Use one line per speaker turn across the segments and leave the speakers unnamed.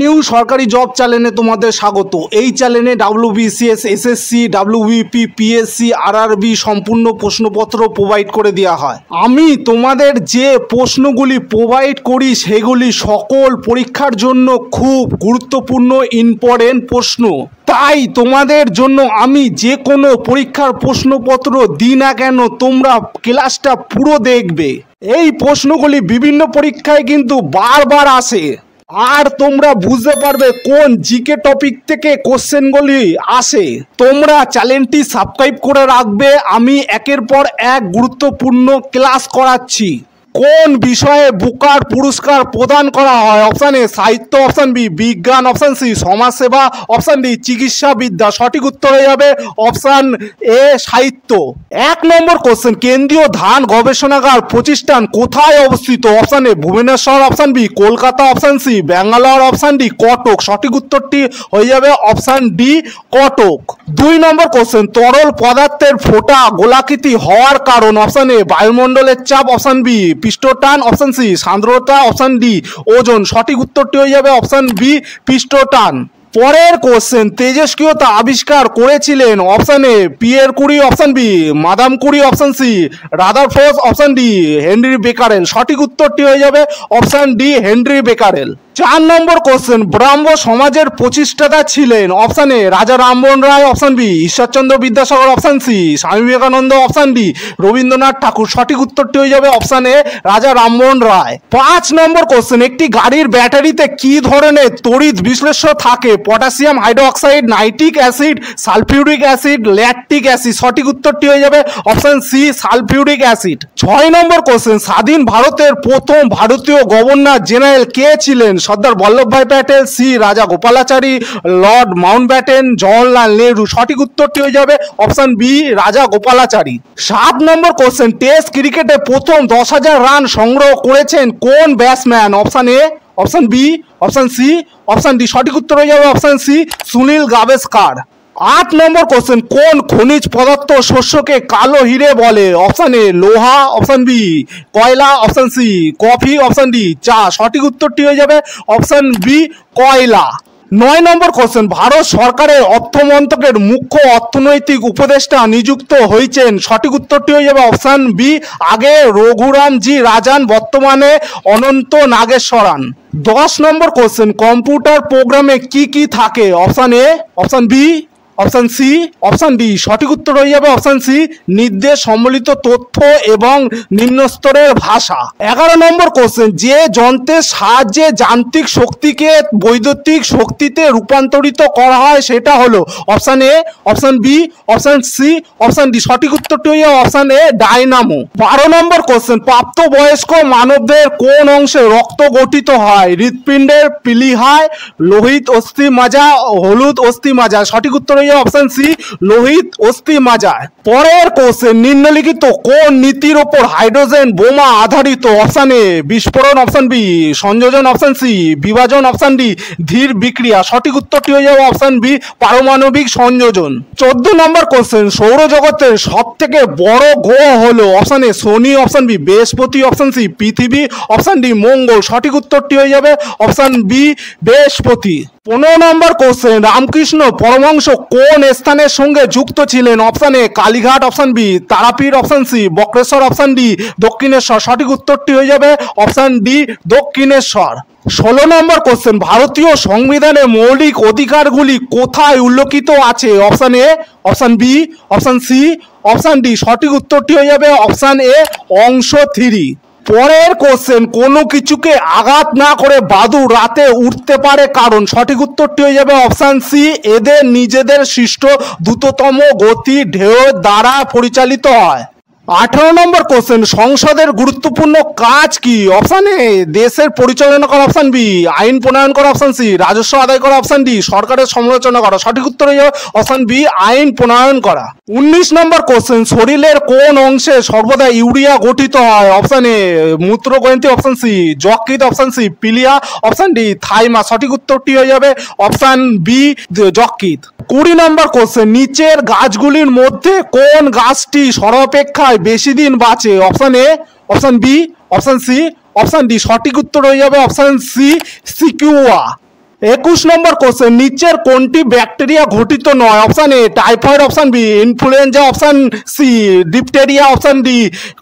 New সরকারি job চ্যানেলে তোমাদের স্বাগত। এই চ্যানেলে WBCS, SSC, WBP, PSC, RRB সম্পূর্ণ প্রশ্নপত্র প্রোভাইড করে দেওয়া হয়। আমি তোমাদের যে প্রশ্নগুলি প্রোভাইড করি সেগুলি সকল পরীক্ষার জন্য খুব গুরুত্বপূর্ণ ইম্পর্টেন্ট প্রশ্ন। তাই তোমাদের জন্য আমি যে কোনো পরীক্ষার প্রশ্নপত্র দিই না কেন তোমরা ক্লাসটা পুরো দেখবে। এই প্রশ্নগুলি বিভিন্ন পরীক্ষায় কিন্তু বারবার আসে, আর তোমরা বুঝতে পারবে কোন জিকে টপিক থেকে কোশ্চেনগুলি আসে। তোমরা চ্যানেলটি সাবস্ক্রাইব করে রাখবে। আমি একের পর এক গুরুত্বপূর্ণ ক্লাস করাচ্ছি। কোন বিষয়ে বুকার পুরস্কার প্রদান করা হয়? অপশান এ সাহিত্য, অপশান বি বিজ্ঞান, অপশান সি সমাজসেবা, অপশান ডি চিকিৎসাবিদ্যা। সঠিক উত্তর হয়ে যাবে অপশান এ সাহিত্য। 1 নম্বর কোশ্চেন, কেন্দ্রীয় ধান গবেষণাগার প্রতিষ্ঠান কোথায় অবস্থিত? Option A Bhubaneswar, option B Kolkata, option C Bangalore, option D Cuttack. সঠিক উত্তরটি হয়ে যাবে অপশান ডি কটক। 2 নম্বর কোশ্চেন, তরল পদার্থের ফোঁটা গোলাকৃতি হওয়ার কারণ? অপশান এ বায়ুমণ্ডলের চাপ, অপশান বি পৃষ্ঠটান, অপশান সি সান্দ্রতা, অপশান ডি ওজন। সঠিক উত্তরটি হয়ে যাবে অপশান বি পৃষ্ঠটান। পরের কোশ্চেন, তেজস্ক্রিয়তা আবিষ্কার করেছিলেন? Option A Pierre Curie, option B madame Curie, option C Rutherford, option D Henri Becquerel. সঠিক উত্তরটি হয়ে যাবে অপশান ডি হেনরি বেকারেল। 4 নম্বর কোশ্চেন, ব্রাহ্ম সমাজের প্রতিষ্ঠাতা ছিলেন? Option A Raja Rammohan Roy, option B Ishwarchandra Vidyasagar, option C Swami Vivekananda, option D Rabindranath Tagore. সঠিক উত্তরটি হয়ে যাবে option A Raja Rammohan Roy. 5 number question, একটি গাড়ির ব্যাটারিতে কি ধরনের তড়িৎ বিশ্লেষ্য থাকে? Potassium hydroxide, nitric acid, sulphuric acid, lactic acid. সঠিক উত্তরটি হয়ে যাবে অপশান সি সালফিউরিক অ্যাসিড। 6 নম্বর কোশ্চেন, স্বাধীন ভারতের প্রথম ভারতীয় গভর্নর জেনারেল কে ছিলেন? সর্দার বল্লভভাই প্যাটেল, সি রাজা গোপালাচারী, লর্ড মাউন্টব্যাটেন, জওহরলাল নেহরু। সঠিক উত্তরটি হয়ে যাবে অপশান বি রাজা গোপালাচারী। 7 নম্বর কোশ্চেন, টেস্ট ক্রিকেটে প্রথম 10,000 রান সংগ্রহ করেছেন কোন batsman? Option A, option B, option C, option D. সঠিক উত্তর হয়ে যাবে অপশান সি সুনীল গাভাস্কার। 8 নম্বর কোশ্চেন, কোন খনিজ পদার্থ শস্যকে কালো হিরে বলে? অপশান এ লোহা, অপশান বি কয়লা, option C coffee, option D চা। সঠিক উত্তরটি হয়ে যাবে অপশান বি কয়লা। 9 নম্বর কোশ্চেন, ভারত সরকারের অর্থমন্ত্রকের মুখ্য অর্থনৈতিক উপদেষ্টা নিযুক্ত হয়েছেন? সঠিক উত্তরটি হয়ে যাবে অপশান বি আগে রঘুরামজি রাজান, বর্তমানে অনন্ত নাগেশ্বরান। 10 নম্বর কোশ্চেন, কম্পিউটার প্রোগ্রামে কি কি থাকে? Option A, option B, option C, option D. সঠিক উত্তর হয়ে যাবে অপশান সি নির্দেশ সম্বলিত তথ্য এবং নিম্ন স্তরের ভাষা। 11 নম্বর কোশ্চেন, যে যন্ত্রের সাহায্যে যান্ত্রিক শক্তিকে বৈদ্যুতিক শক্তিতে রূপান্তরিত করা হয় সেটা হলো? Option A, option B, option C, option D. সঠিক উত্তরটি হয়ে যাবে অপশান এ ডায়নামো। 12 নম্বর কোশ্চেন, প্রাপ্তবয়স্ক মানবদের কোন অংশে রক্ত গঠিত হয়? হৃৎপিণ্ডের প্লীহায়, লোহিত অস্থি মাজা, হলুদ অস্থি মাজা। সঠিক উত্তর হয়ে যাবে অপশান সি লোহিত অস্থি মাজা। পরের কোশ্চেন, নিম্নলিখিত কোন নীতির ওপর হাইড্রোজেন বোমা আধারিত? অপশান এ বিস্ফোরণ, অপশান বি সংযোজন, অপশান সি বিভাজন, অপশান ডি ধীর বিক্রিয়া। সঠিক উত্তরটি হয়ে যাবে অপশান বি পারমাণবিক সংযোজন। 14 নম্বর কোশ্চেন, সৌরজগতের সব থেকে বড় গ্রহ হলো? অপশান এ শনি, অপশান বি বৃহস্পতি, অপশান সি পৃথিবী, অপশান ডি মঙ্গল। সঠিক উত্তরটি হয়ে যাবে অপশান বি বৃহস্পতি। 15 নম্বর কোশ্চেন, রামকৃষ্ণ পরমহংস কোন স্থানের সঙ্গে যুক্ত ছিলেন? Option A Kalighat, option B Tarapith, option C Bakreshwar, option D Dakshineswar. সঠিক উত্তরটি হয়ে যাবে অপশান ডি দক্ষিণেশ্বর। 16 নম্বর কোশ্চেন, ভারতীয় সংবিধানের মৌলিক অধিকারগুলি কোথায় উল্লেখিত আছে? Option A, option B, option C, option D. সঠিক উত্তরটি হয়ে যাবে অপশান এ অংশ 3। পরের কোশ্চেন, কোনো কিছুকে আঘাত না করে বাদুড় রাতে উঠতে পারে কারণ? সঠিক উত্তরটি হয়ে যাবে অপশান সি এদের নিজেদের সৃষ্ট দ্রুততম গতি ঢেউ দ্বারা পরিচালিত হয়। 18 নম্বর কোশ্চেন, সংসদের গুরুত্বপূর্ণ কাজ কি? অপশান এ দেশের পরিচালনা করা, অপশান বি আইন প্রণয়ন করা, অপশান সি রাজস্ব আদায় করা, অপশান ডি সরকারের সমালোচনা করা। সঠিক উত্তর হয়ে যাবে অপশান বি আইন প্রণয়ন করা। 19 নম্বর কোশ্চেন, শরীরের কোন অংশে সর্বদা ইউরিয়া গঠিত হয়? অপশান এ মূত্রগ্রন্থি, অপশান সি যকৃৎ, অপশান সি পিলিয়া, অপশান ডি থাইমাস। সঠিক উত্তরটি হয়ে যাবে অপশান বি যকৃৎ। 20 নম্বর কোশ্চেন, নিচের গাছগুলির মধ্যে কোন গাছটি সর্বাপেক্ষায় বেশি দিন বাঁচে? Option A, option B, option C, option D. সঠিক উত্তর হয়ে যাবে অপশান সি সিকুয়া। 21 নম্বর কোশ্চেন, নিচের কোনটি ব্যাকটেরিয়া ঘটিত নয়? Option A typhoid, option B influenza, option C diphtheria, option D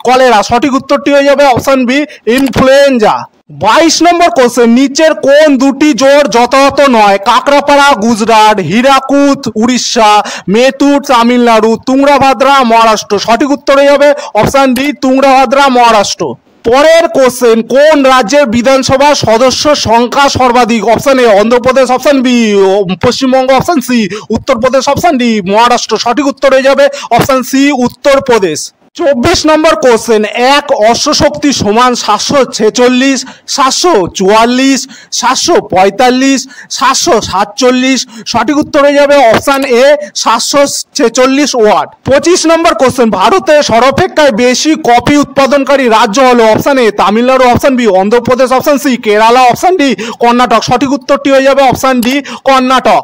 cholera. সঠিক উত্তরটি হয়ে যাবে অপশান বি ইনফ্লুয়েঞ্জা। 22 নম্বর কোশ্চেন, নিচের কোন দুটি জোড় যথাযথ নয়? কাকরাপাড়া গুজরাট, হীরাকুদ উড়িষ্যা, মেতুর তামিলনাড়ু, তুংরাভাদ্রা মহারাষ্ট্র। সঠিক উত্তর হয়ে যাবে অপশান ডি তুংরাভাদ্রা মহারাষ্ট্র। পরের কোশ্চেন, কোন রাজ্যের বিধানসভা সদস্য সংখ্যা সর্বাধিক? Option A Andhra Pradesh, option B Paschimbanga, option C Uttar Pradesh, option D Maharashtra. সঠিক উত্তর হয়ে যাবে অপশান সি উত্তরপ্রদেশ। 24 নম্বর কোশ্চেন, এক অশ্বশক্তি সমান 746, 744, 745, 747। সঠিক উত্তর হয়ে যাবে অপশান এ 746 ওয়াট। 25 নম্বর কোশ্চেন, ভারতে সর্বাপেক্ষায় বেশি কফি উৎপাদনকারী রাজ্য হলো? Option A Tamil Nadu, option B Andhra Pradesh, option C Kerala, option D Karnataka. সঠিক উত্তরটি হয়ে যাবে অপশান ডি কর্ণাটক।